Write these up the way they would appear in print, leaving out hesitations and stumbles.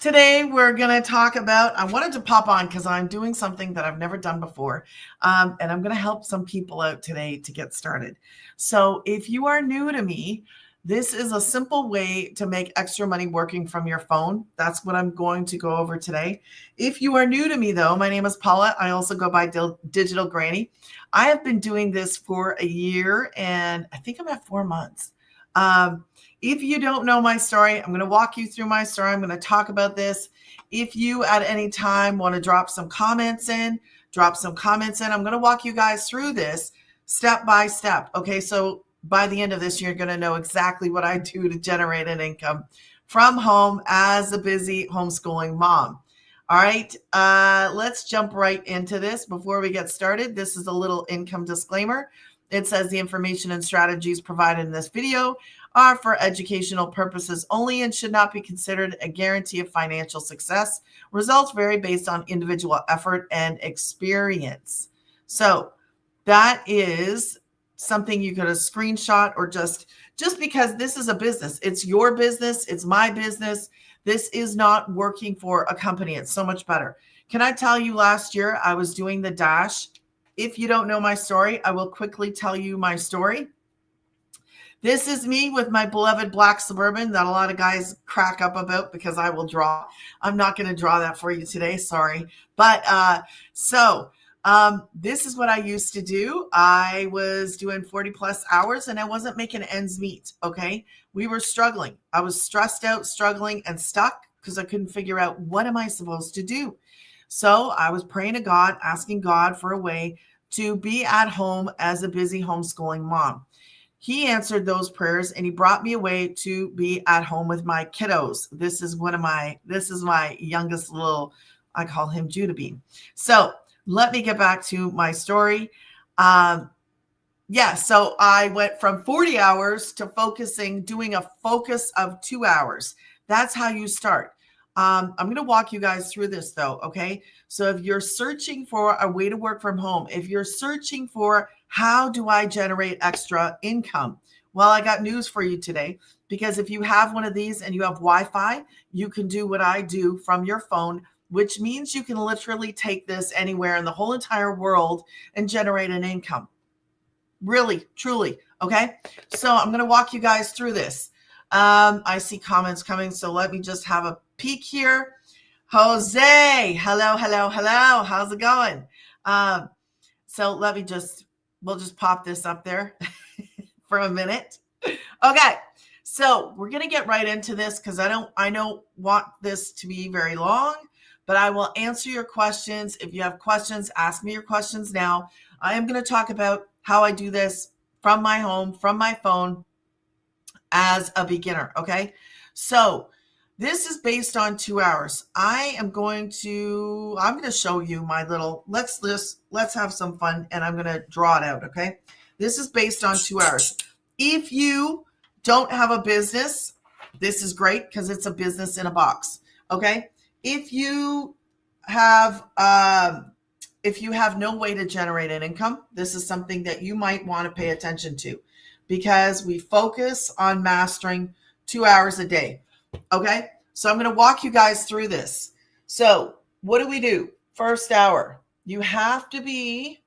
Today, we're going to talk about, I wanted to pop on because I'm doing something that I've never done before. And I'm going to help some people out today to get started. So if you are new to me, this is a simple way to make extra money working from your phone. That's what I'm going to go over today. If you are new to me, though, my name is Paula. I also go by Digital Granny. I have been doing this for a year, and I think I'm at 4 months. If you don't know my story, I'm going to walk you through my story. I'm going to talk about this. If you at any time want to drop some comments in, drop some comments in. I'm going to walk you guys through this step by step. Okay, so by the end of this, you're going to know exactly what I do to generate an income from home as a busy homeschooling mom. All right, let's jump right into this. Before we get started, this is a little income disclaimer. It says the information and strategies provided in this video are for educational purposes only and should not be considered a guarantee of financial success. Results vary based on individual effort and experience. So that is something you could have screenshot or just because this is a business. It's your business. It's my business. This is not working for a company. It's so much better. Can I tell you, last year I was doing the dash. If you don't know my story, I will quickly tell you my story. This is me with my beloved black Suburban that a lot of guys crack up about because I will draw. I'm not going to draw that for you today. Sorry. But this is what I used to do. I was doing 40 plus hours and I wasn't making ends meet. Okay. We were struggling. I was stressed out, struggling and stuck because I couldn't figure out what am I supposed to do. So I was praying to God, asking God for a way to be at home as a busy homeschooling mom. He answered those prayers and he brought me away to be at home with my kiddos. This is my youngest little, I call him Judah Bean. So let me get back to my story. So I went from 40 hours to doing a focus of 2 hours. That's how you start. I'm going to walk you guys through this though. Okay. So if you're searching for a way to work from home, if you're searching for how do I generate extra income? Well, I got news for you today, because if you have one of these and you have Wi-Fi, you can do what I do from your phone, which means you can literally take this anywhere in the whole entire world and generate an income. Really, truly. Okay. So I'm going to walk you guys through this. I see comments coming, so let me just have a peek here. Jose, hello. How's it going? So we'll just pop this up there for a minute. Okay. So we're going to get right into this because I don't want this to be very long, but I will answer your questions. If you have questions, ask me your questions now. I am going to talk about how I do this from my home, from my phone as a beginner. Okay. So this is based on 2 hours. I'm going to show you my little, let's have some fun and I'm going to draw it out. Okay. This is based on 2 hours. If you don't have a business, this is great because it's a business in a box. Okay. If you have no way to generate an income, this is something that you might want to pay attention to, because we focus on mastering 2 hours a day. Okay. So I'm going to walk you guys through this. So what do? First hour, you have to be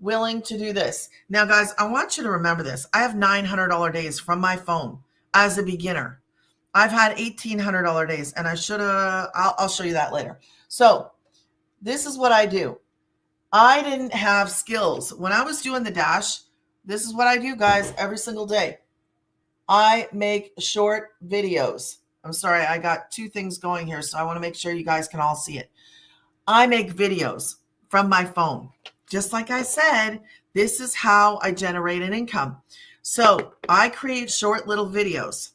willing to do this. Now, guys, I want you to remember this. I have $900 days from my phone as a beginner. I've had $1,800 days, and I'll show you that later. So this is what I do. I didn't have skills. When I was doing the dash, this is what I do, guys, every single day. I make short videos. I'm sorry, I got two things going here, so I want to make sure you guys can all see it. I make videos from my phone. Just like I said, this is how I generate an income. So I create short little videos.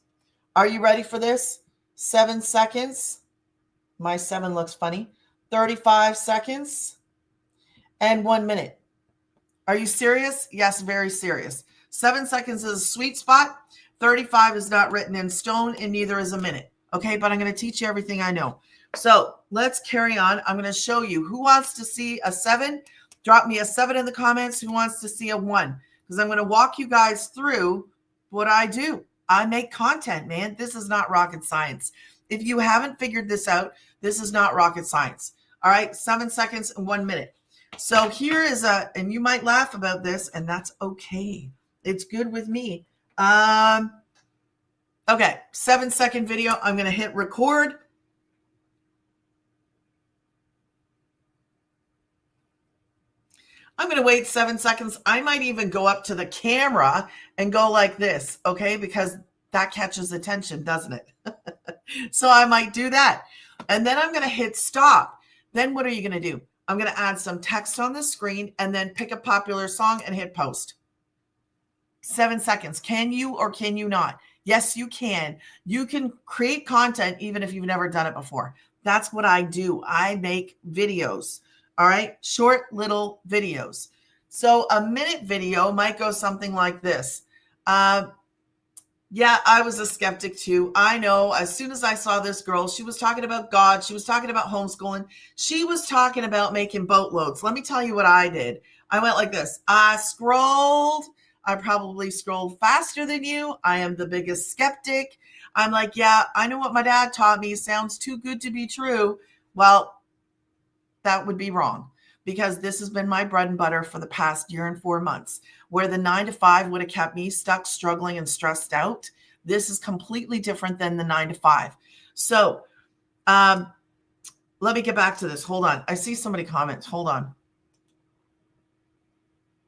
Are you ready for this? 7 seconds. My 7 looks funny. 35 seconds and 1 minute. Are you serious? Yes, very serious. 7 seconds is a sweet spot. 35 is not written in stone, and neither is a minute. Okay, but I'm going to teach you everything I know. So let's carry on. I'm going to show you who wants to see a 7. Drop me a 7 in the comments. Who wants to see a 1? Because I'm going to walk you guys through what I do. I make content, man. This is not rocket science. If you haven't figured this out, this is not rocket science. All right, 7 seconds and 1 minute. So here is and you might laugh about this, and that's okay. It's good with me. Okay, 7-second video. I'm going to hit record. I'm going to wait 7 seconds. I might even go up to the camera and go like this, okay? Because that catches attention, doesn't it? So I might do that. And then I'm going to hit stop. Then what are you going to do? I'm going to add some text on the screen and then pick a popular song and hit post. 7 seconds. Can you or can you not? Yes, you can. You can create content even if you've never done it before. That's what I do. I make videos. All right. Short little videos. So a minute video might go something like this. Yeah, I was a skeptic too. I know as soon as I saw this girl, she was talking about God. She was talking about homeschooling. She was talking about making boatloads. Let me tell you what I did. I went like this. I scrolled. I probably scrolled faster than you. I am the biggest skeptic. I'm like, yeah, I know what my dad taught me. Sounds too good to be true. Well, that would be wrong because this has been my bread and butter for the past year and 4 months. Where the 9 to 5 would have kept me stuck, struggling, and stressed out. This is completely different than the 9 to 5. So let me get back to this. Hold on. I see somebody comments. Hold on.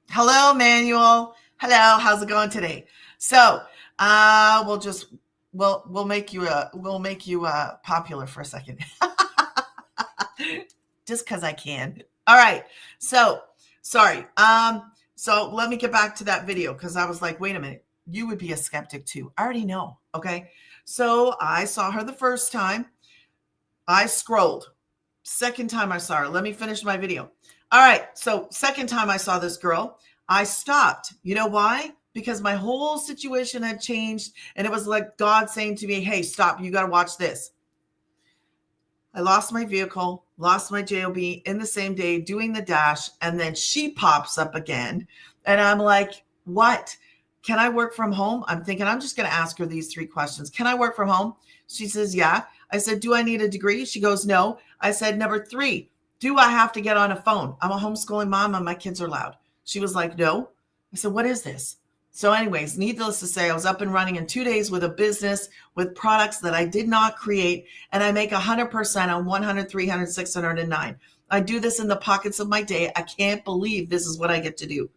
Hello, Manuel. Hello. How's it going today? So we'll make you popular for a second. Just because I can. All right. So sorry. So let me get back to that video because I was like, wait a minute, you would be a skeptic too. I already know. Okay. So I saw her the first time. I scrolled. Second time I saw her. Let me finish my video. All right. So second time I saw this girl, I stopped. You know why? Because my whole situation had changed and it was like God saying to me, hey, stop. You got to watch this. I lost my vehicle, lost my JOB in the same day doing the dash. And then she pops up again. And I'm like, what? Can I work from home? I'm thinking I'm just going to ask her these 3 questions. Can I work from home? She says, yeah. I said, do I need a degree? She goes, no. I said, number 3, do I have to get on a phone? I'm a homeschooling mom and my kids are loud. She was like, no. I said, what is this? So anyways, needless to say, I was up and running in 2 days with a business with products that I did not create. And I make 100% on 100, 300, 600, and 9. I do this in the pockets of my day. I can't believe this is what I get to do.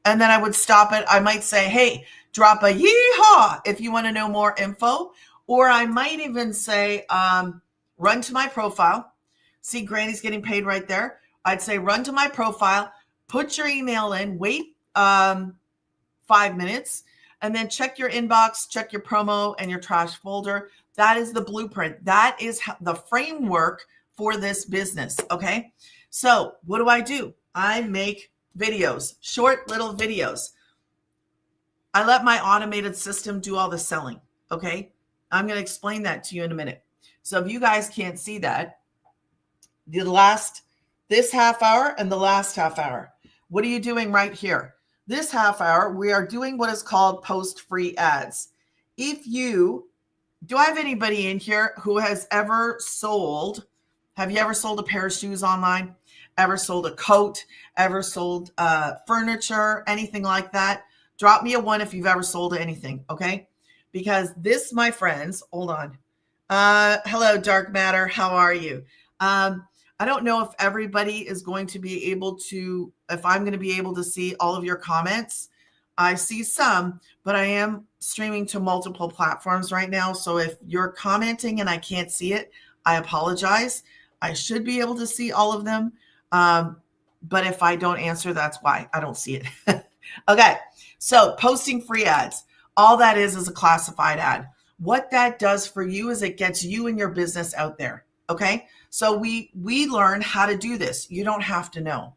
And then I would stop it. I might say, hey, drop a yeehaw if you want to know more info. Or I might even say, run to my profile. See, Granny's getting paid right there. I'd say, run to my profile, put your email in, wait 5 minutes, and then check your inbox, check your promo and your trash folder. That is the blueprint. That is the framework for this business. Okay. So what do? I make videos, short little videos. I let my automated system do all the selling. Okay. I'm going to explain that to you in a minute. So if you guys can't see that, this half hour and the last half hour, what are you doing right here? This half hour, we are doing what is called post-free ads. Do I have anybody in here who has ever sold? Have you ever sold a pair of shoes online? Ever sold a coat? Ever sold furniture? Anything like that? Drop me a 1 if you've ever sold anything, okay? Because this, my friends, hold on. Hello, Dark Matter. How are you? I don't know if everybody is going to be able to, if I'm going to be able to see all of your comments. I see some, but I am streaming to multiple platforms right now. So if you're commenting and I can't see it, I apologize. I should be able to see all of them. But if I don't answer, that's why I don't see it. Okay. So posting free ads, all that is a classified ad. What that does for you is it gets you and your business out there. Okay. So we learn how to do this. You don't have to know.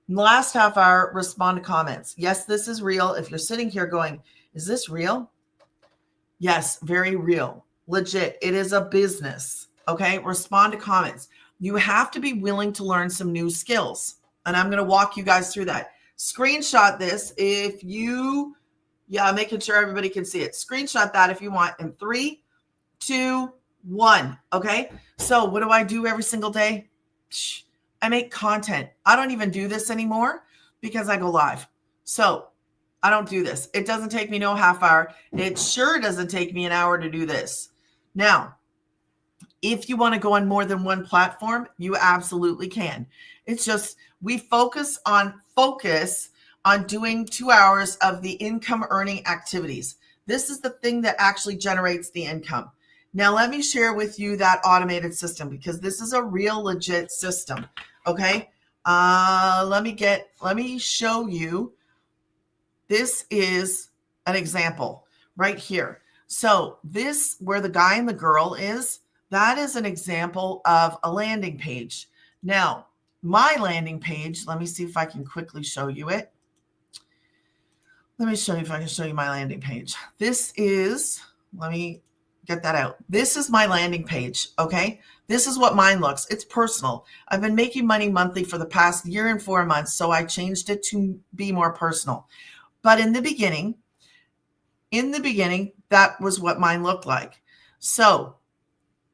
In the last half hour, respond to comments. Yes, this is real. If you're sitting here going, is this real? Yes, very real. Legit. It is a business. Okay. Respond to comments. You have to be willing to learn some new skills. And I'm going to walk you guys through that. Screenshot this if you, making sure everybody can see it. Screenshot that if you want in 3, 2, One. Okay. So what do I do every single day? I make content. I don't even do this anymore because I go live. So I don't do this. It doesn't take me no half hour. It sure doesn't take me an hour to do this. Now, if you want to go on more than one platform, you absolutely can. It's just we focus on doing 2 hours of the income earning activities. This is the thing that actually generates the income. Now, let me share with you that automated system because this is a real legit system. Okay. Let me show you. This is an example right here. So this, where the guy and the girl is, that is an example of a landing page. Now, my landing page, let me see if I can quickly show you it. Let me show you if I can show you my landing page. This is, let me get that out. This is my landing page, okay? This is what mine looks. It's personal. I've been making money monthly for the past year and 4 months, so I changed it to be more personal. But in the beginning, that was what mine looked like. So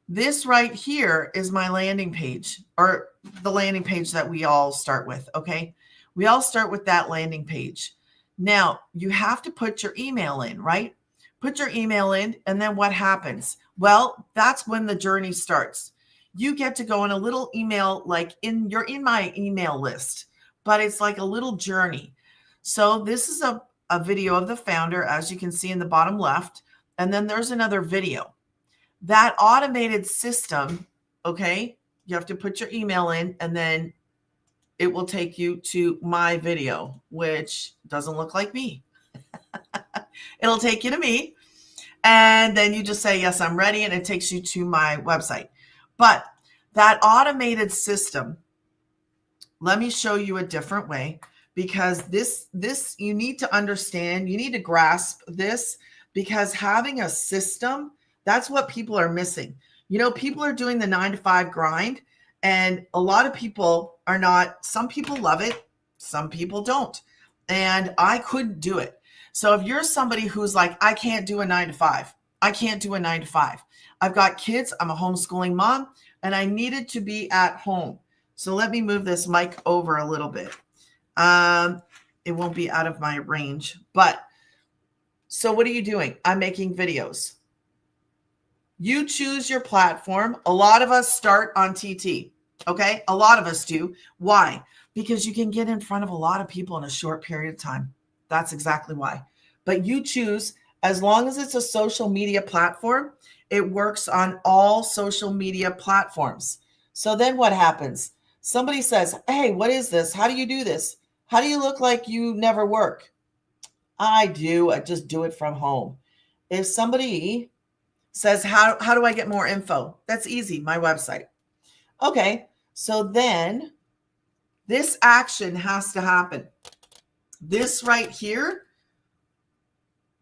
this right here is my landing page, or the landing page that we all start with, okay? We all start with that landing page. Now, you have to put your email in, right? Put your email in, and then what happens? Well, that's when the journey starts. You get to go in a little email, you're in my email list, but it's like a little journey. So this is a video of the founder, as you can see in the bottom left, and then there's another video. That automated system, okay, you have to put your email in, and then it will take you to my video, which doesn't look like me. It'll take you to me, and then you just say, yes, I'm ready, and it takes you to my website. But that automated system, let me show you a different way, because this you need to understand, you need to grasp this, because having a system, that's what people are missing. You know, people are doing the 9-to-5 grind, and a lot of people are not. Some people love it, some people don't. And I couldn't do it. So if you're somebody who's like, I can't do a 9-to-5, I can't do a 9-to-5. I've got kids, I'm a homeschooling mom, and I needed to be at home. So let me move this mic over a little bit. It won't be out of my range, but so what are you doing? I'm making videos. You choose your platform. A lot of us start on TT. Okay. A lot of us do. Why? Because you can get in front of a lot of people in a short period of time. That's exactly why. But you choose, as long as it's a social media platform, it works on all social media platforms. So then what happens? Somebody says, hey, what is this? How do you do this? How do you look like you never work? I do. I just do it from home. If somebody says, how do I get more info? That's easy. My website. Okay. So then this action has to happen. This right here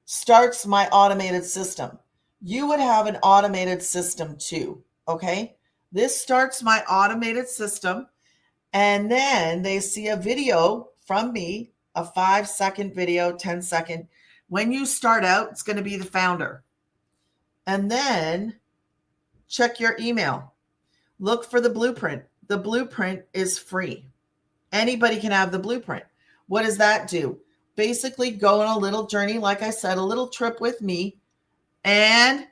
starts my automated system. You would have an automated system too. Okay. This starts my automated system. And then they see a video from me, a 5-second video, 10-second. When you start out, it's going to be the founder. And then check your email. Look for the blueprint. The blueprint is free. Anybody can have the blueprint. What does that do? Basically, go on a little journey, like I said, a little trip with me, and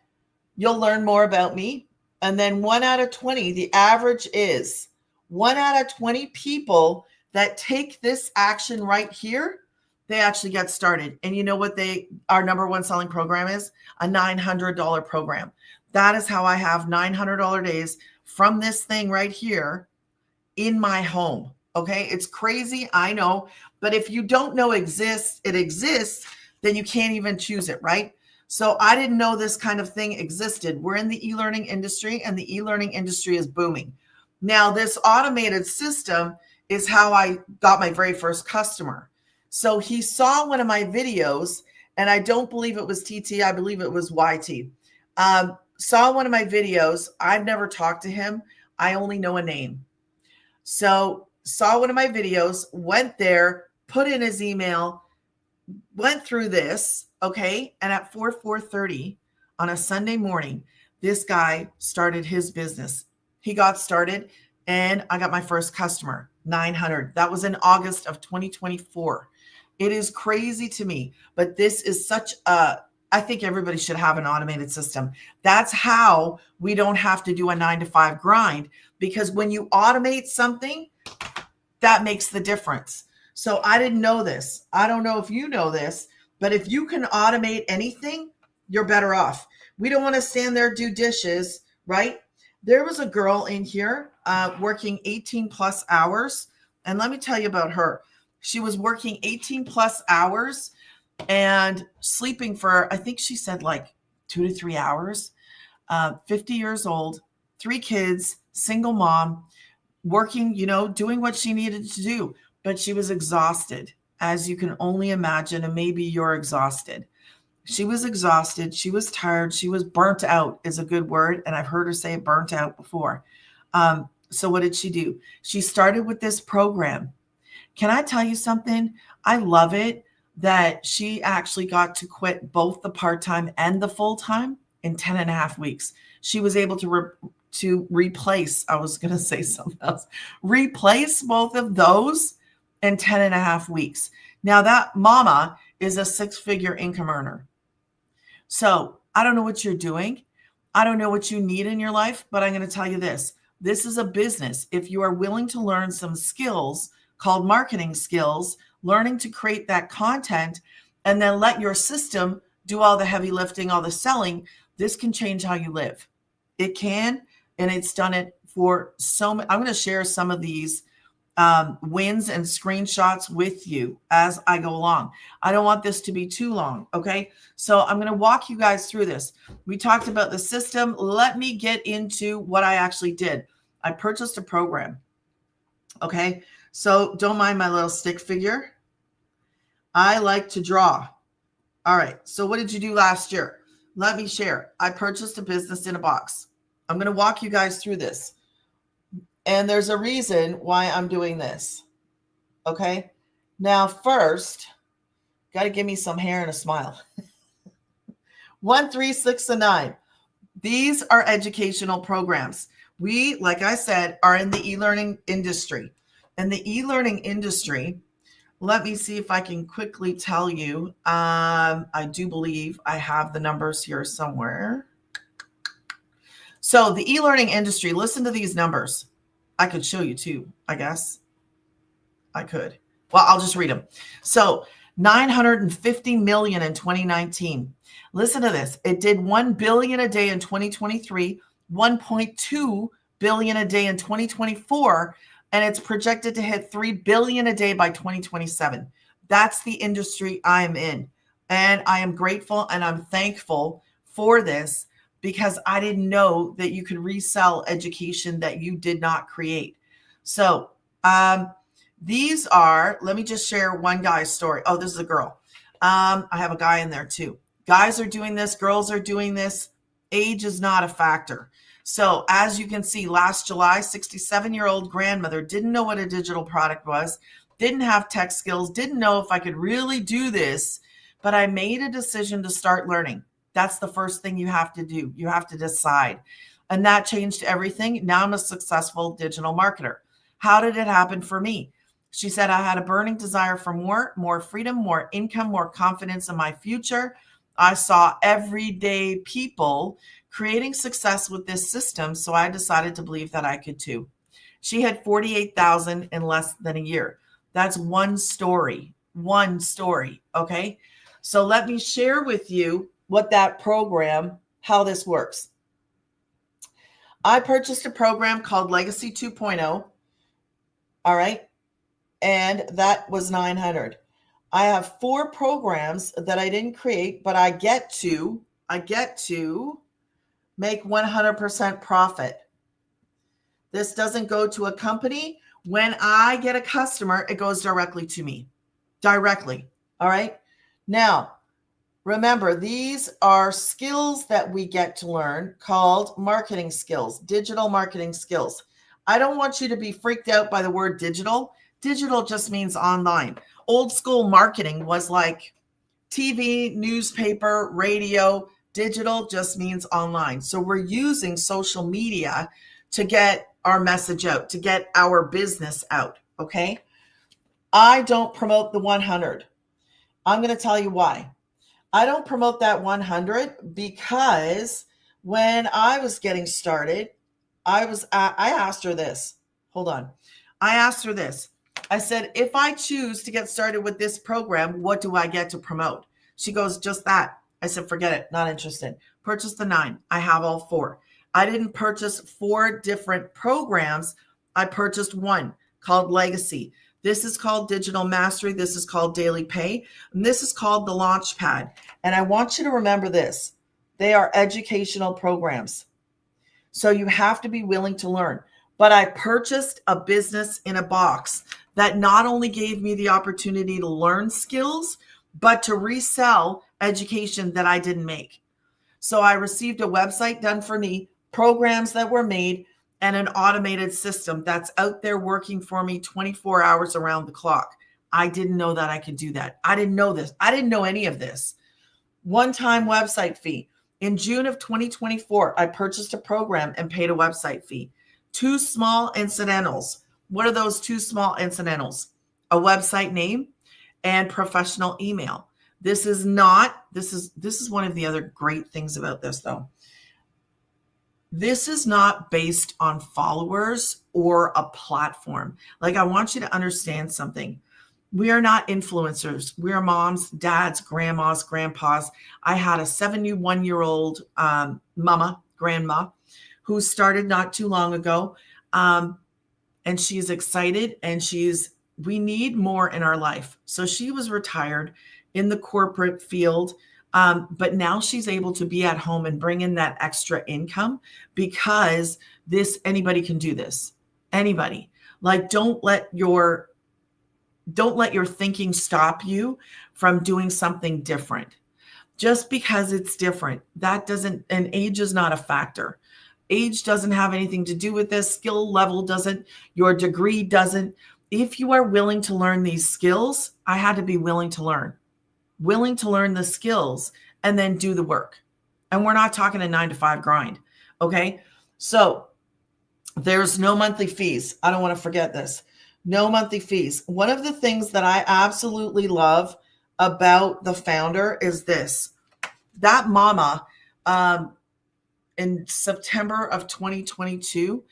you'll learn more about me. And then 1 out of 20, the average is 1 out of 20 people that take this action right here, they actually get started. And you know what our number one selling program is? A $900 program. That is how I have $900 days from this thing right here in my home. Okay. It's crazy. I know. But if you don't know it exists, then you can't even choose it. Right. So I didn't know this kind of thing existed. We're in the e-learning industry, and the e-learning industry is booming. Now, this automated system is how I got my very first customer. So he saw one of my videos, and I don't believe it was TT. I believe it was YT. Saw one of my videos. I've never talked to him. I only know a name. So saw one of my videos, went there, put in his email, went through this, okay? And at 4:30 on a Sunday morning, This guy started his business. He got started and I got my first customer, 900. That was in August of 2024. It is crazy to me, but this is such I think everybody should have an automated system. That's how we don't have to do a 9 to 5 grind, because when you automate something, that makes the difference. So I didn't know this. I don't know if you know this, but if you can automate anything, you're better off. We don't want to stand there, do dishes, right? There was a girl in here working 18 plus hours. And let me tell you about her. She was working 18 plus hours and sleeping for, I think she said like 2 to 3 hours, 50 years old, 3 kids, single mom, working, doing what she needed to do. But she was exhausted, as you can only imagine. And maybe you're exhausted. She was exhausted. She was tired. She was burnt out is a good word. And I've heard her say burnt out before. So what did she do? She started with this program. Can I tell you something? I love it that she actually got to quit both the part-time and the full-time in 10 and a half weeks. She was able to replace, I was going to say something else, replace both of those in 10 and a half weeks. Now that mama is a 6-figure income earner. So I don't know what you're doing. I don't know what you need in your life, but I'm going to tell you this. This is a business. If you are willing to learn some skills called marketing skills, learning to create that content, and then let your system do all the heavy lifting, all the selling, this can change how you live. It can, and it's done it for so many. I'm going to share some of these wins and screenshots with you as I go along. I don't want this to be too long. Okay. So I'm going to walk you guys through this. We talked about the system. Let me get into what I actually did. I purchased a program. Okay. So don't mind my little stick figure. I like to draw. All right. So what did you do last year? Let me share. I purchased a business in a box. I'm going to walk you guys through this. And there's a reason why I'm doing this. Okay. Now, first, got to give me some hair and a smile. 1, 3, 6, and 9. These are educational programs. We, like I said, are in the e-learning industry. And the e-learning industry, let me see if I can quickly tell you. I do believe I have the numbers here somewhere. So the e-learning industry, listen to these numbers. I could show you too, I guess. I could. Well, I'll just read them. So 950 million in 2019. Listen to this. It did 1 billion a day in 2023, 1.2 billion a day in 2024, and it's projected to hit 3 billion a day by 2027. That's the industry I'm in. And I am grateful and I'm thankful for this, because I didn't know that you could resell education that you did not create. So these are, let me just share one guy's story. Oh, this is a girl. I have a guy in there too. Guys are doing this. Girls are doing this. Age is not a factor. So as you can see, last July, 67-year-old grandmother didn't know what a digital product was, didn't have tech skills, didn't know if I could really do this, but I made a decision to start learning. That's the first thing you have to do. You have to decide. And that changed everything. Now I'm a successful digital marketer. How did it happen for me? She said, I had a burning desire for more freedom, more income, more confidence in my future. I saw everyday people creating success with this system. So I decided to believe that I could too. She had 48,000 in less than a year. That's one story. Okay. So let me share with you what that program, how this works. I purchased a program called Legacy 2.0. All right. And that was 900. I have 4 programs that I didn't create, but I get to make 100% profit. This doesn't go to a company. When I get a customer, it goes directly to me. Directly. All right. Now, remember, these are skills that we get to learn called marketing skills, digital marketing skills. I don't want you to be freaked out by the word digital. Digital just means online. Old school marketing was like TV, newspaper, radio, Digital just means online. So we're using social media to get our message out, to get our business out. Okay. I don't promote the 100. I'm going to tell you why. I don't promote that 100 because when I was getting started, I asked her this. Hold on. I asked her this. I said, if I choose to get started with this program, what do I get to promote? She goes, just that. I said, forget it. Not interested. Purchase the 9. I have all 4. I didn't purchase 4 different programs. I purchased one called Legacy. This is called Digital Mastery. This is called Daily Pay. And this is called the Launchpad. And I want you to remember this. They are educational programs. So you have to be willing to learn. But I purchased a business in a box that not only gave me the opportunity to learn skills, but to resell education that I didn't make. So I received a website done for me, programs that were made, and an automated system that's out there working for me 24 hours around the clock. I didn't know that I could do that. I didn't know this. I didn't know any of this. One-time website fee. In June of 2024, I purchased a program and paid a website fee. 2 small incidentals. What are those 2 small incidentals? A website name and professional email. This is one of the other great things about this though. This is not based on followers or a platform. Like, I want you to understand something. We are not influencers. We are moms, dads, grandmas, grandpas. I had a 71-year-old grandma, who started not too long ago. And she's excited and we need more in our life. So she was retired in the corporate field. But now she's able to be at home and bring in that extra income because anybody can do this. Anybody. Like, don't let your thinking stop you from doing something different. Just because it's different, and age is not a factor. Age doesn't have anything to do with this. Skill level doesn't. Your degree doesn't. If you are willing to learn these skills, I had to be willing to learn the skills and then do the work. And we're not talking a 9-to-5 grind. Okay. So there's no monthly fees. I don't want to forget this. No monthly fees. One of the things that I absolutely love about the founder is this. That mama, in September of 2022,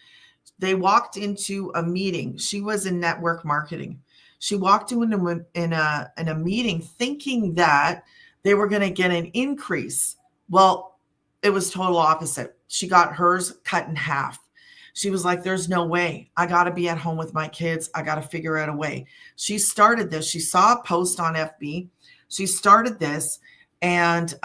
they walked into a meeting. She was in network marketing. She walked in a meeting thinking that they were going to get an increase. Well, it was total opposite. She got hers cut in half. She was like, there's no way. I got to be at home with my kids. I got to figure out a way. She started this. She saw a post on FB. She started this and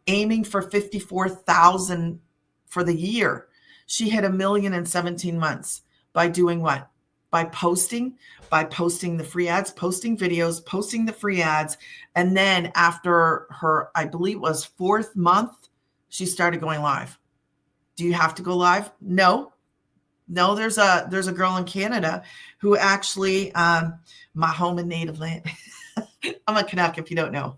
aiming for 54,000 for the year. She hit 1 million in 17 months by doing what? By posting the free ads, posting videos, posting the free ads. And then after her, I believe it was 4th month, she started going live. Do you have to go live? No, there's a girl in Canada who actually, my home and native land. I'm a Canuck if you don't know.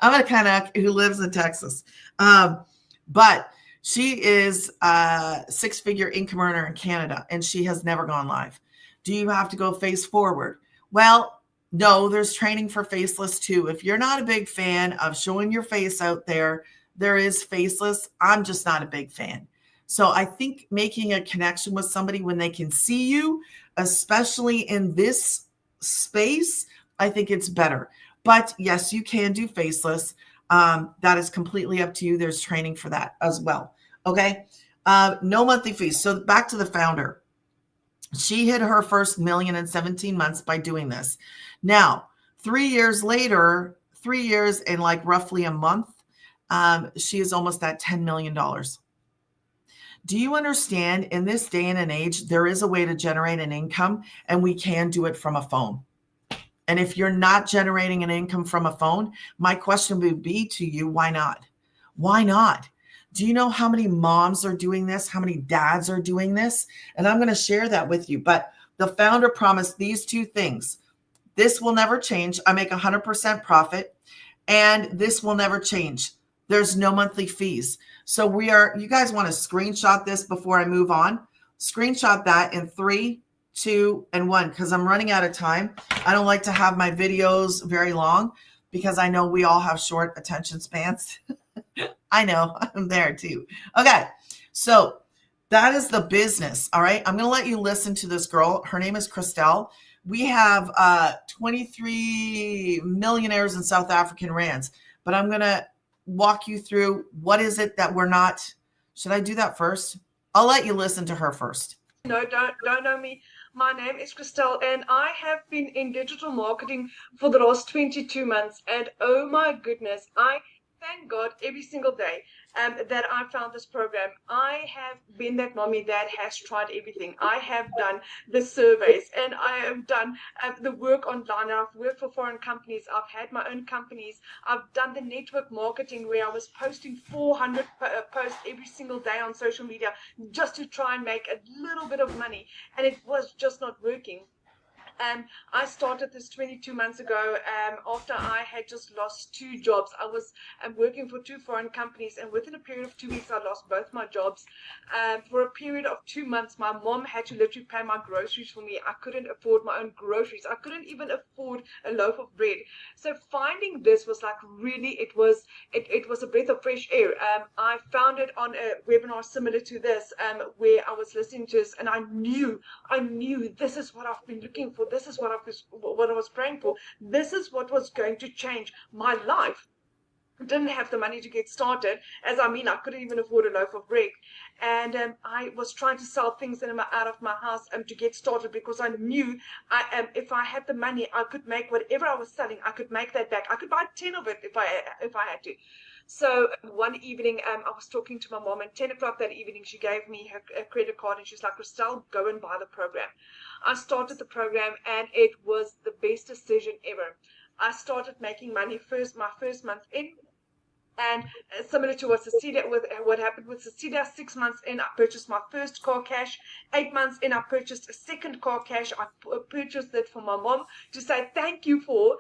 I'm a Canuck who lives in Texas. But she is a 6-figure income earner in Canada, and she has never gone live. Do you have to go face forward? Well, no, there's training for faceless too. If you're not a big fan of showing your face out there, there is faceless. I'm just not a big fan. So I think making a connection with somebody when they can see you, especially in this space, I think it's better. But yes, you can do faceless. That is completely up to you. There's training for that as well. Okay. No monthly fees. So back to the founder. She hit her first 1 million in 17 months by doing this. Now, 3 years later, 3 years and like roughly a month, she is almost at $10 million. Do you understand, in this day and age, there is a way to generate an income, and we can do it from a phone. And if you're not generating an income from a phone, my question would be to you, why not? Why not? Do you know how many moms are doing this? How many dads are doing this? And I'm going to share that with you. But the founder promised these 2 things. This will never change. I make 100% profit, and this will never change. There's no monthly fees. So you guys want to screenshot this before I move on? Screenshot that in 3, 2, and 1, because I'm running out of time. I don't like to have my videos very long because I know we all have short attention spans. I know, I'm there too. Okay, so that is the business. All right, I'm going to let you listen to this girl. Her name is Christelle. We have 23 millionaires in South African rands, but I'm going to walk you through what is it that we're not. Should I do that first? I'll let you listen to her first. No, don't know me. My name is Christelle, and I have been in digital marketing for the last 22 months. And oh my goodness, I thank God every single day that I found this program. I have been that mommy that has tried everything. I have done the surveys, and I have done the work online. I've worked for foreign companies. I've had my own companies. I've done the network marketing where I was posting 400 posts every single day on social media just to try and make a little bit of money, and it was just not working. I started this 22 months ago after I had just lost 2 jobs. I was working for 2 foreign companies, and within a period of 2 weeks, I lost both my jobs. For a period of 2 months, my mom had to literally pay my groceries for me. I couldn't afford my own groceries. I couldn't even afford a loaf of bread. So finding this was like really, it was a breath of fresh air. I found it on a webinar similar to this, where I was listening to this, and I knew this is what I've been looking for. This is what I was praying for. This is what was going to change my life. I didn't have the money to get started, I couldn't even afford a loaf of bread, and I was trying to sell things out of my house to get started, because I knew if I had the money, I could make whatever I was selling. I could make that back. I could buy 10 of it if I had to. So one evening, I was talking to my mom, and 10 o'clock that evening, she gave me her credit card, and she's like, Christelle, go and buy the program. I started the program, and it was the best decision ever. I started making money my first month in, and similar to what happened with Cecilia, 6 months in, I purchased my first car cash. 8 months in, I purchased a second car cash. I purchased it for my mom to say thank you for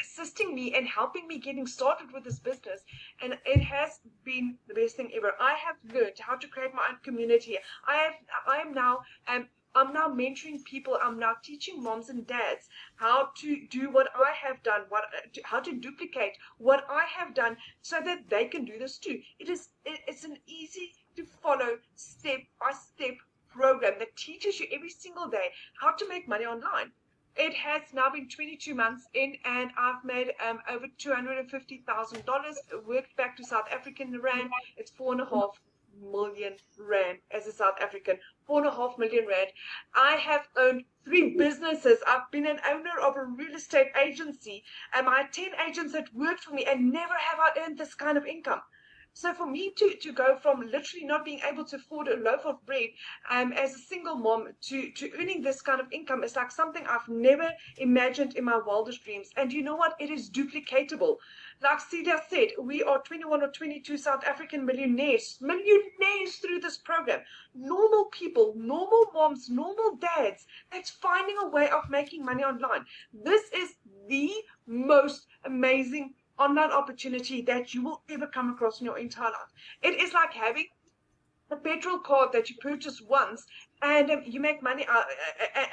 assisting me and helping me getting started with this business. And it has been the best thing ever. I have learned how to create my own community. I'm now mentoring people. I'm now teaching moms and dads how to do what I have done, how to duplicate what I have done, so that they can do this too. It's an easy to follow step-by-step program that teaches you every single day how to make money online. It has now been 22 months in, and I've made over $250,000. Worked back to South African rand. It's 4.5 million rand as a South African. 4.5 million rand. I have owned 3 businesses. I've been an owner of a real estate agency, and I had 10 agents that worked for me, and never have I earned this kind of income. So for me to go from literally not being able to afford a loaf of bread as a single mom to earning this kind of income is like something I've never imagined in my wildest dreams. And you know what? It is duplicatable. Like Celia said, we are 21 or 22 South African millionaires through this program. Normal people, normal moms, normal dads, that's finding a way of making money online. This is the most amazing online opportunity that you will ever come across in your entire life. It is like having a petrol card that you purchase once, and you make money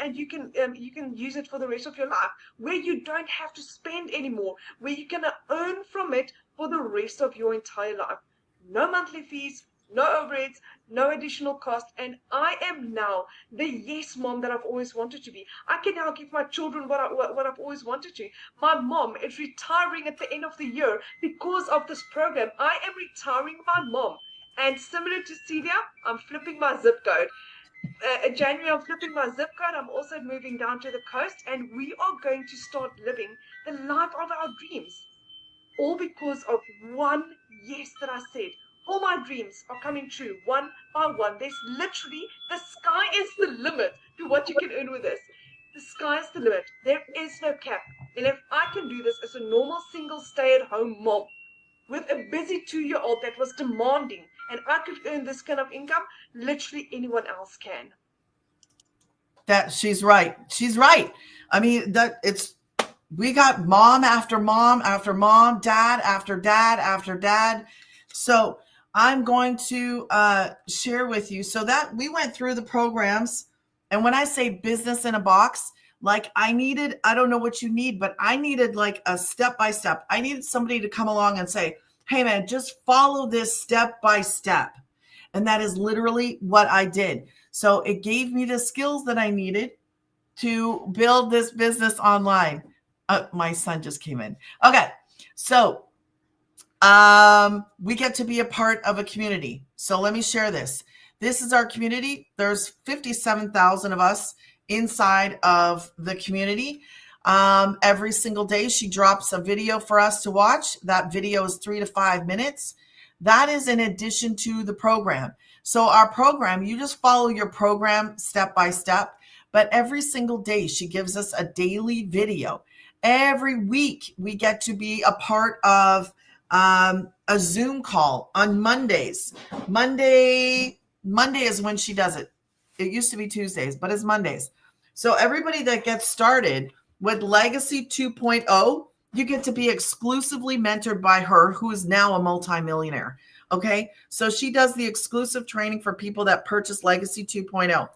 and you can use it for the rest of your life, where you don't have to spend anymore, where you can earn from it for the rest of your entire life. No monthly fees, no overheads, no additional cost, and I am now the yes mom that I've always wanted to be. I can now give my children what I've always wanted to. My mom is retiring at the end of the year because of this program. I am retiring my mom, and similar to Celia, I'm flipping my zip code. January, I'm flipping my zip code. I'm also moving down to the coast, and we are going to start living the life of our dreams, all because of one yes that I said. All my dreams are coming true one by one. There's literally, the sky is the limit to what you can earn with this. The sky is the limit. There is no cap. And if I can do this as a normal single stay-at-home mom with a busy 2-year-old that was demanding, and I could earn this kind of income, literally anyone else can. She's right. She's right. I mean, We got mom after mom after mom, dad after dad after dad. So I'm going to share with you so that we went through the programs. And when I say business in a box, like I don't know what you need, but I needed like a step by step. I needed somebody to come along and say, hey man, just follow this step by step. And that is literally what I did. So it gave me the skills that I needed to build this business online. My son just came in. Okay. So we get to be a part of a community. So let me share this. This is our community. There's 57,000 of us inside of the community. Every single day, she drops a video for us to watch. That video is 3 to 5 minutes. That is in addition to the program. So our program, you just follow your program step by step. But every single day, she gives us a daily video. Every week, we get to be a part of a Zoom call on Mondays. Monday is when she does it. It used to be Tuesdays, but it's Mondays. So everybody that gets started with Legacy 2.0, you get to be exclusively mentored by her, who is now a multimillionaire. Okay. So she does the exclusive training for people that purchase Legacy 2.0.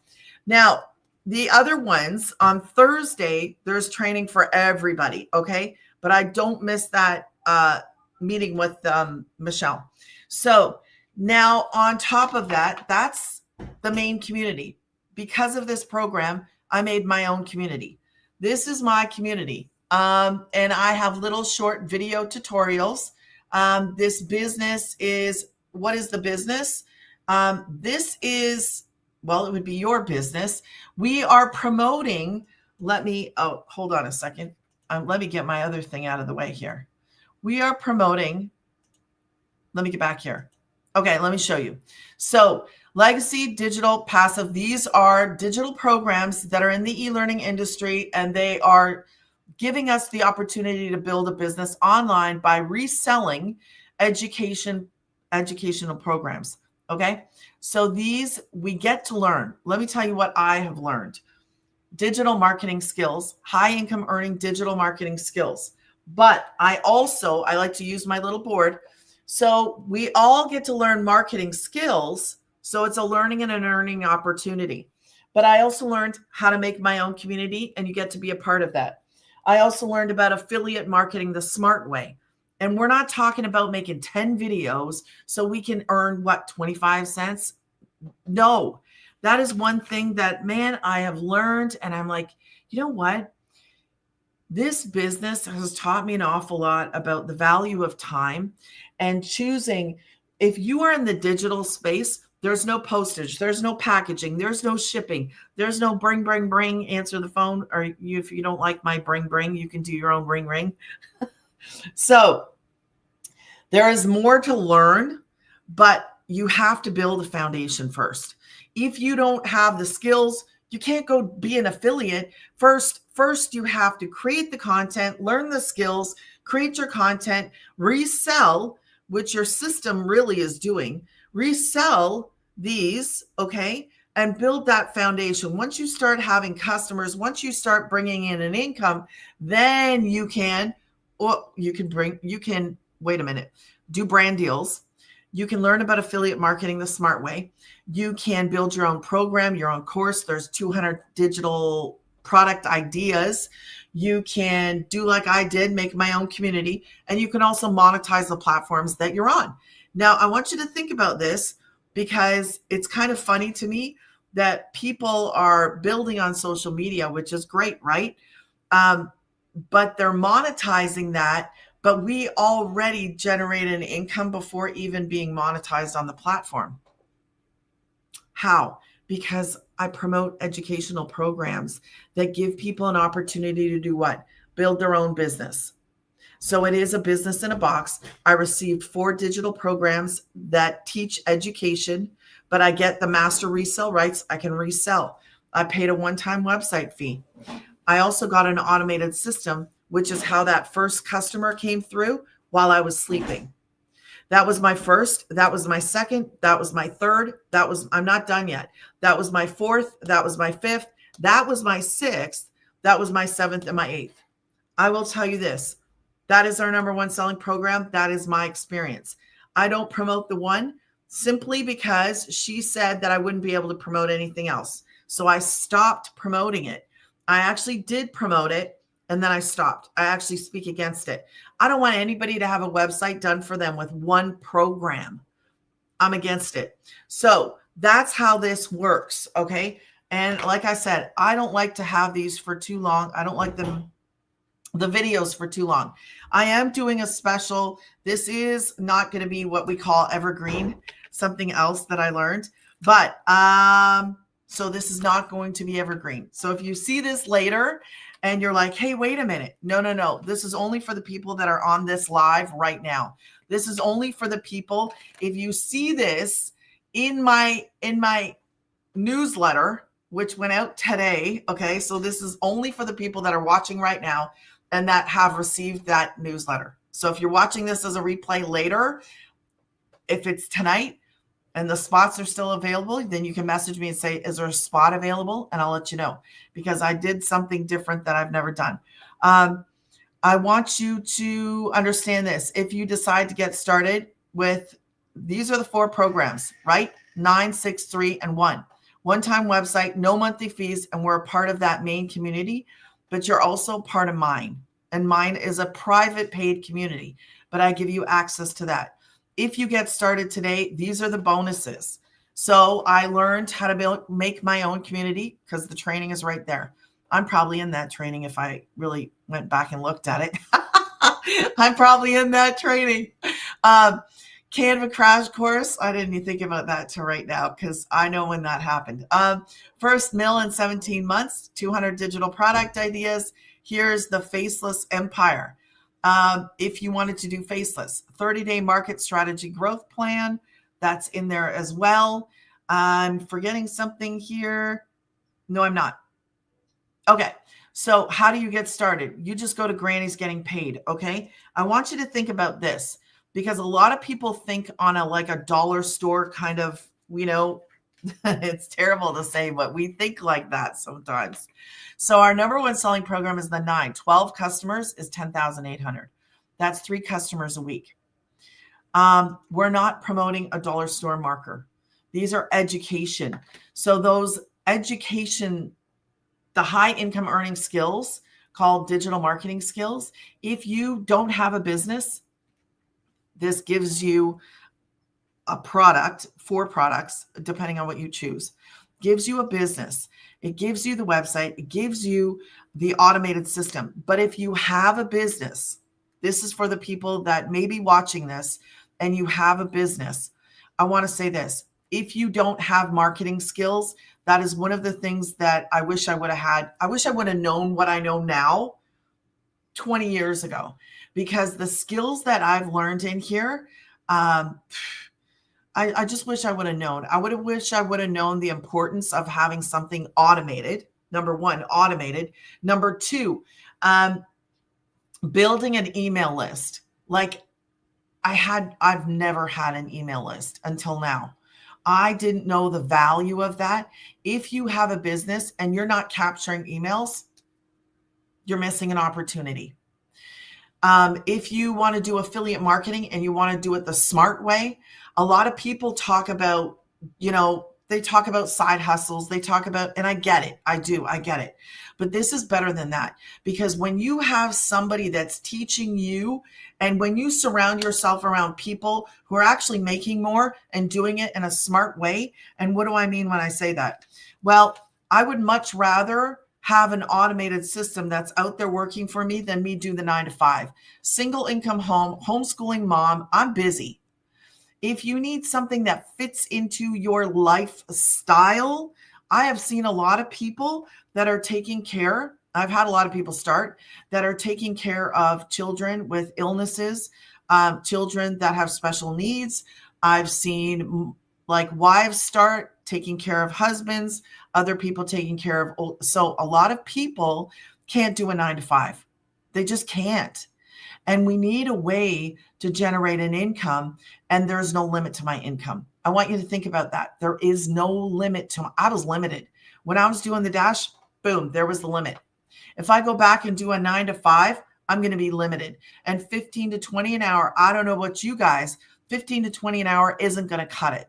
Now, the other ones on Thursday, there's training for everybody. Okay. But I don't miss that meeting with Michelle. So now on top of that, that's the main community. Because of this program, I made my own community. This is my community. And I have little short video tutorials. This business is, what is the business? This is, well, it would be your business. We are promoting, hold on a second. Let me get my other thing out of the way here. We are promoting, let me get back here. Okay, let me show you. So Legacy Digital Passive, these are digital programs that are in the e-learning industry, and they are giving us the opportunity to build a business online by reselling educational programs. Okay, so these we get to learn. Let me tell you what I have learned. Digital marketing skills, high income earning digital marketing skills. But I like to use my little board. So we all get to learn marketing skills. So it's a learning and an earning opportunity. But I also learned how to make my own community, and you get to be a part of that. I also learned about affiliate marketing the smart way. And we're not talking about making 10 videos so we can earn, 25 cents? No, that is one thing that, man, I have learned. And I'm like, you know what? This business has taught me an awful lot about the value of time and choosing. If you are in the digital space, there's no postage, there's no packaging, there's no shipping, there's no bring, answer the phone. Or if you don't like my bring, you can do your own ring. So there is more to learn, but you have to build a foundation first. If you don't have the skills, you can't go be an affiliate. First, you have to create the content, learn the skills, create your content, resell, which your system really is doing. Resell these, okay, and build that foundation. Once you start having customers, once you start bringing in an income, then you can do brand deals. You can learn about affiliate marketing the smart way. You can build your own program, your own course. There's 200 digital product ideas. You can do like I did, make my own community, and you can also monetize the platforms that you're on. Now, I want you to think about this because it's kind of funny to me that people are building on social media, which is great, right? But they're monetizing that, but we already generate an income before even being monetized on the platform. How? Because I promote educational programs that give people an opportunity to do what? Build their own business. So it is a business in a box. I received 4 digital programs that teach education, but I get the master resale rights. I can resell. I paid a one-time website fee. I also got an automated system, which is how that first customer came through while I was sleeping. That was my first. That was my second. That was my third. I'm not done yet. That was my fourth. That was my fifth. That was my sixth. That was my seventh and my eighth. I will tell you this. That is our number one selling program. That is my experience. I don't promote the one simply because she said that I wouldn't be able to promote anything else. So I stopped promoting it. I actually did promote it and then I stopped. I actually speak against it. I don't want anybody to have a website done for them with one program. I'm against it. So that's how this works. Okay. And like I said, I don't like to have these for too long. I don't like the videos for too long. I am doing a special. This is not going to be what we call evergreen, something else that I learned. But so this is not going to be evergreen. So if you see this later and you're like, hey, wait a minute. No. This is only for the people that are on this live right now. This is only for the people. If you see this in my newsletter, which went out today. Okay. So this is only for the people that are watching right now and that have received that newsletter. So if you're watching this as a replay later, if it's tonight and the spots are still available, then you can message me and say, is there a spot available? And I'll let you know, because I did something different that I've never done. I want you to understand this. If you decide to get started with, these are the 4 programs, right? 9, 6, 3, and 1. One-time website, no monthly fees, and we're a part of that main community, but you're also part of mine. And mine is a private paid community, but I give you access to that. If you get started today, these are the bonuses. So I learned how to make my own community because the training is right there. I'm probably in that training if I really went back and looked at it. I'm probably in that training. Canva crash course. I didn't even think about that till right now because I know when that happened. First mill in 17 months, 200 digital product ideas. Here's the faceless empire. If you wanted to do faceless, 30-day market strategy growth plan, that's in there as well. I'm forgetting something here. No, I'm not. Okay. So how do you get started? You just go to Granny's Getting Paid. Okay. I want you to think about this because a lot of people think on like a dollar store kind of, it's terrible to say, but we think like that sometimes. So our number one selling program is the 9. 12 customers is 10,800. That's 3 customers a week. We're not promoting a dollar store marker. These are education. So those education, the high income earning skills called digital marketing skills. If you don't have a business, this gives you a product, 4 products, depending on what you choose, gives you a business. It gives you the website. It gives you the automated system. But if you have a business, this is for the people that may be watching this and you have a business. I want to say this. If you don't have marketing skills, that is one of the things that I wish I would have had. I wish I would have known what I know now 20 years ago, because the skills that I've learned in here, I just wish I would have known. I would have wished I would have known the importance of having something automated. Number 1, automated. Number 2, building an email list. Like I've never had an email list until now. I didn't know the value of that. If you have a business and you're not capturing emails, you're missing an opportunity. If you want to do affiliate marketing and you want to do it the smart way, a lot of people talk about, they talk about side hustles. They talk about, and I get it. I get it. But this is better than that, because when you have somebody that's teaching you, and when you surround yourself around people who are actually making more and doing it in a smart way. And what do I mean when I say that? Well, I would much rather have an automated system that's out there working for me than me do the 9 to 5. Single income home, homeschooling mom, I'm busy. If you need something that fits into your lifestyle, I have seen a lot of people that are taking care. I've had a lot of people start that are taking care of children with illnesses, children that have special needs. I've seen like wives start taking care of husbands, other people taking care of. So a lot of people can't do a 9 to 5. They just can't. And we need a way to generate an income, and there's no limit to my income. I want you to think about that. There is no limit to, I was limited. When I was doing the dash, boom, there was the limit. If I go back and do a 9 to 5, I'm going to be limited. And 15 to 20 an hour, I don't know about you guys, 15 to 20 an hour isn't going to cut it.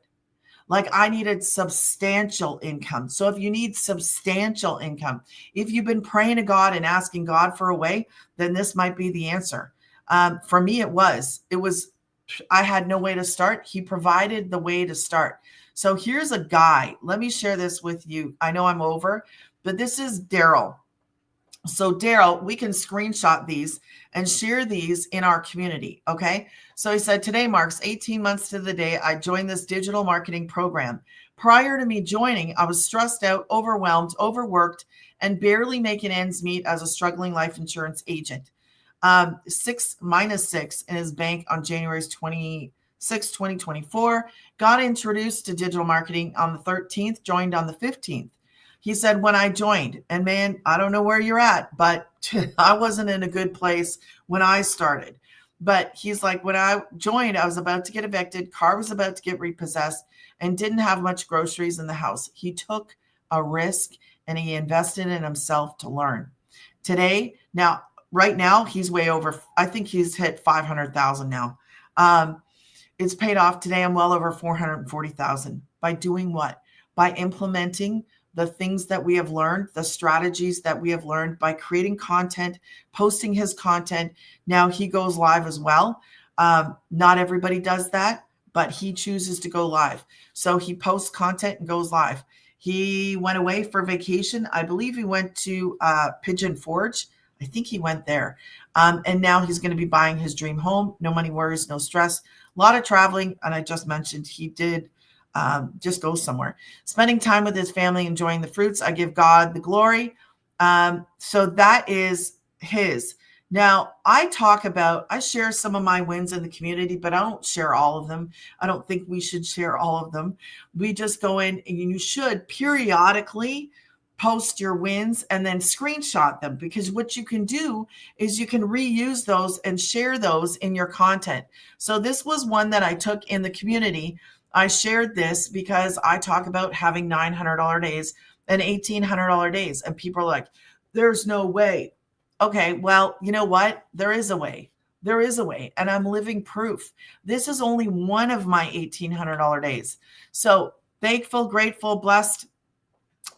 Like I needed substantial income. So if you need substantial income, if you've been praying to God and asking God for a way, then this might be the answer. For me, it was, I had no way to start. He provided the way to start. So here's a guy. Let me share this with you. I know I'm over, but this is Daryl. So Daryl, we can screenshot these and share these in our community. Okay. So he said, today marks 18 months to the day I joined this digital marketing program. Prior to me joining, I was stressed out, overwhelmed, overworked, and barely making ends meet as a struggling life insurance agent. 6 in his bank on January 26, 2024. Got introduced to digital marketing on the 13th, joined on the 15th. He said, when I joined, and man, I don't know where you're at, but I wasn't in a good place when I started. But he's like, when I joined, I was about to get evicted, car was about to get repossessed, and didn't have much groceries in the house. He took a risk and he invested in himself to learn. Today, right now, he's way over, I think he's hit 500,000 now. It's paid off. Today, I'm well over 440,000. By doing what? By implementing the things that we have learned, the strategies that we have learned, by creating content, posting his content. Now he goes live as well. Not everybody does that, but he chooses to go live. So he posts content and goes live. He went away for vacation. I believe he went to Pigeon Forge. I think he went there. And now he's going to be buying his dream home. No money worries, no stress. A lot of traveling. And I just mentioned he did just go somewhere. Spending time with his family, enjoying the fruits. I give God the glory. So that is his. Now, I share some of my wins in the community, but I don't share all of them. I don't think we should share all of them. We just go in, and you should periodically post your wins and then screenshot them, because what you can do is you can reuse those and share those in your content. So this was one that I took in the community. I shared this because I talk about having $900 days and $1,800 days. And people are like, there's no way. Okay, well, you know what? There is a way. There is a way. And I'm living proof. This is only one of my $1,800 days. So thankful, grateful, blessed.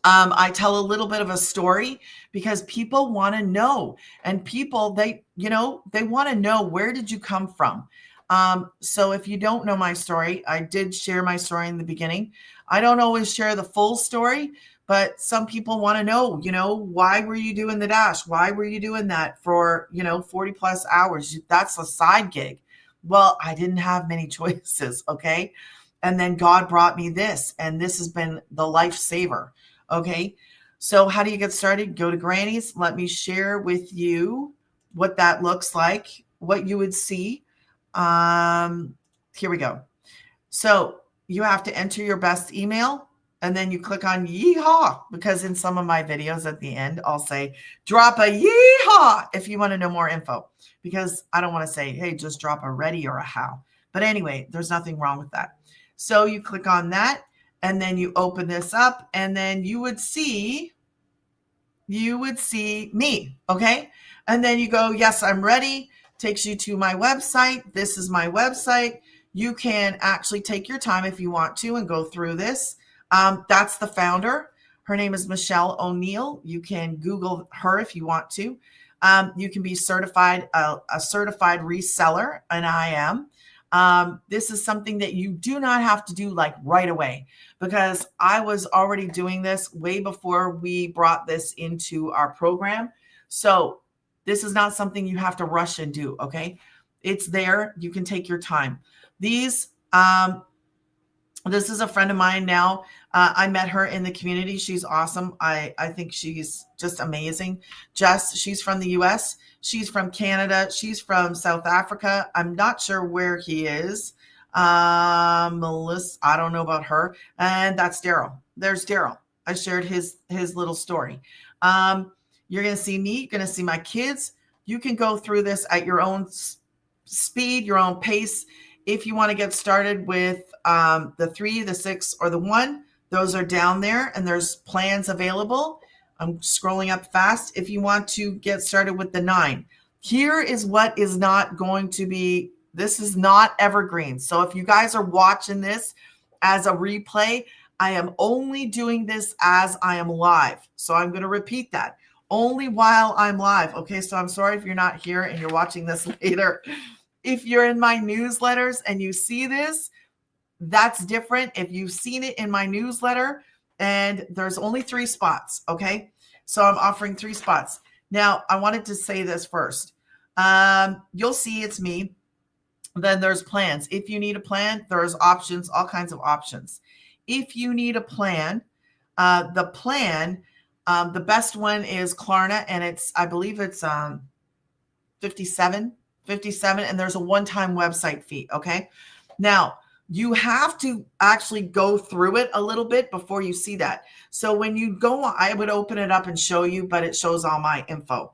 I tell a little bit of a story because people want to know. And people, they want to know, where did you come from? So if you don't know my story, I did share my story in the beginning. I don't always share the full story, but some people want to know, why were you doing the dash? Why were you doing that for, 40 plus hours? That's a side gig. Well, I didn't have many choices. Okay. And then God brought me this, and this has been the lifesaver. Okay. So how do you get started? Go to Granny's. Let me share with you what that looks like, what you would see. Here we go. So you have to enter your best email, and then you click on yeehaw, because in some of my videos at the end, I'll say, drop a yeehaw if you want to know more info, because I don't want to say, hey, just drop a ready or a how. But anyway, there's nothing wrong with that. So you click on that, and then you open this up, and then you would see me. Okay. And then you go, yes, I'm ready. Takes you to my website. This is my website. You can actually take your time if you want to and go through this. That's the founder. Her name is Michelle O'Neill. You can Google her if you want to. You can be certified, a certified reseller, and I am. This is something that you do not have to do like right away, because I was already doing this way before we brought this into our program. So this is not something you have to rush and do. Okay. It's there. You can take your time. This is a friend of mine now. I met her in the community. She's awesome. I think she's just amazing. Jess, she's from the US. She's from Canada. She's from South Africa. I'm not sure where he is. Melissa, I don't know about her. And that's Daryl. There's Daryl. I shared his little story. You're going to see me. You're going to see my kids. You can go through this at your own speed, your own pace. If you want to get started with the 3, the 6, or the 1, those are down there, and there's plans available. I'm scrolling up fast. If you want to get started with the 9, Here is what is not going to be, this is not evergreen. So if you guys are watching this as a replay, I am only doing this as I am live. So I'm going to repeat that. Only while I'm live. Okay, so I'm sorry if you're not here and you're watching this later. If you're in my newsletters and you see this, that's different. If you've seen it in my newsletter, and there's only 3 spots, okay? So I'm offering 3 spots. Now, I wanted to say this first. You'll see it's me. Then there's plans. If you need a plan, there's options, all kinds of options. If you need a plan, the plan, the best one is Klarna, and I believe it's 57, and there's a one-time website fee, okay? Now, you have to actually go through it a little bit before you see that. So when you go, I would open it up and show you, but it shows all my info.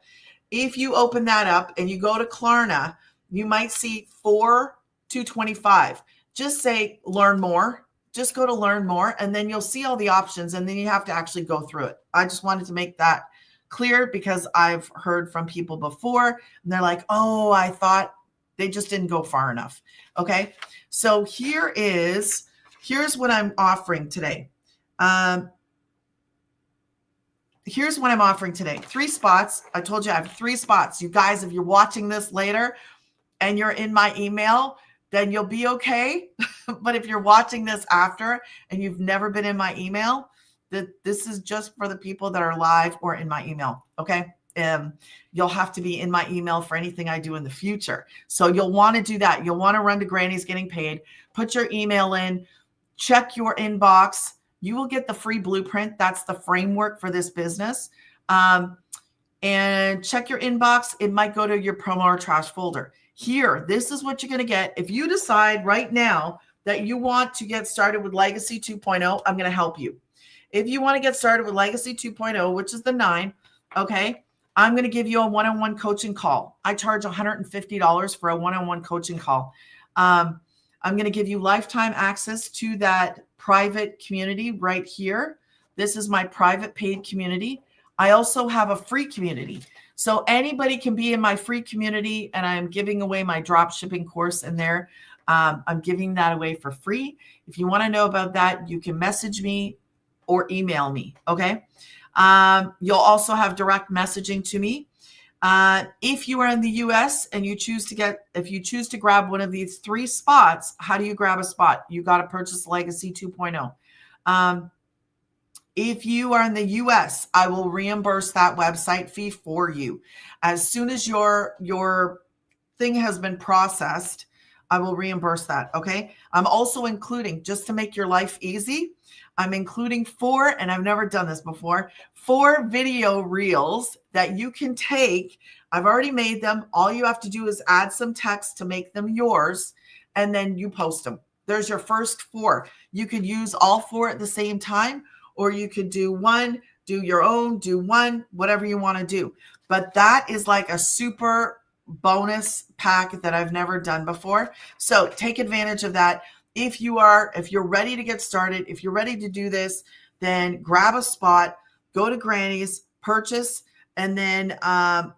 If you open that up and you go to Klarna, you might see 4,225. Just say learn more. Just go to learn more, and then you'll see all the options, and then you have to actually go through it. I just wanted to make that clear because I've heard from people before, and they're like, oh, I thought they just didn't go far enough. Okay. So here's what I'm offering today. Here's what I'm offering today. 3 spots. I told you I have 3 spots. You guys, if you're watching this later and you're in my email, then you'll be okay. But if you're watching this after and you've never been in my email, this is just for the people that are live or in my email. Okay. You'll have to be in my email for anything I do in the future. So you'll want to do that. You'll want to run to Granny's Getting Paid, put your email in, check your inbox. You will get the free blueprint. That's the framework for this business. And check your inbox. It might go to your promo or trash folder. Here, this is what you're going to get. If you decide right now that you want to get started with Legacy 2.0, I'm going to help you. If you want to get started with Legacy 2.0, which is the 9, okay, I'm going to give you a one-on-one coaching call. I charge $150 for a one-on-one coaching call. I'm going to give you lifetime access to that private community right here. This is my private paid community. I also have a free community. So anybody can be in my free community, and I'm giving away my drop shipping course in there. I'm giving that away for free. If you want to know about that, you can message me or email me, okay? You'll also have direct messaging to me. If you are in the US and if you choose to grab one of these 3 spots, how do you grab a spot? You got to purchase Legacy 2.0. If you are in the US, I will reimburse that website fee for you. As soon as your thing has been processed, I will reimburse that, okay? I'm also including, just to make your life easy, I'm including 4, and I've never done this before, 4 video reels that you can take. I've already made them. All you have to do is add some text to make them yours, and then you post them. There's your first 4. You could use all 4 at the same time, or you could do one, do your own, do one, whatever you want to do. But that is like a super bonus pack that I've never done before. So take advantage of that. If you're ready to get started, if you're ready to do this, then grab a spot, go to Granny's, purchase, and then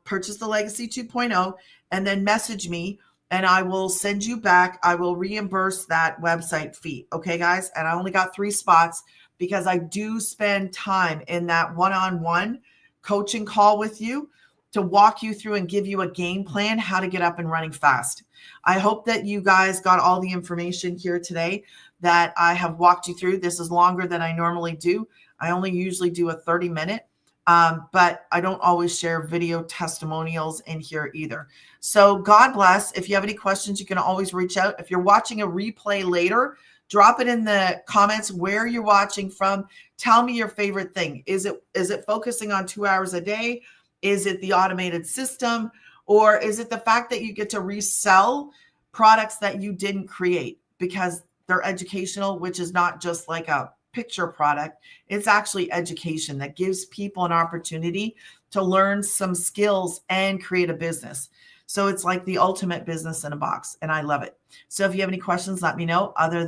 purchase the Legacy 2.0, and then message me, and I will send you back. I will reimburse that website fee. Okay, guys? And I only got 3 spots because I do spend time in that one-on-one coaching call with you to walk you through and give you a game plan how to get up and running fast. I hope that you guys got all the information here today that I have walked you through. This is longer than I normally do. I only usually do a 30-minute, but I don't always share video testimonials in here either. So God bless. If you have any questions, you can always reach out. If you're watching a replay later, drop it in the comments where you're watching from. Tell me your favorite thing. Is it focusing on 2 hours a day? Is it the automated system? Or is it the fact that you get to resell products that you didn't create because they're educational, which is not just like a picture product. It's actually education that gives people an opportunity to learn some skills and create a business. So it's like the ultimate business in a box, and I love it. So if you have any questions, let me know. Other than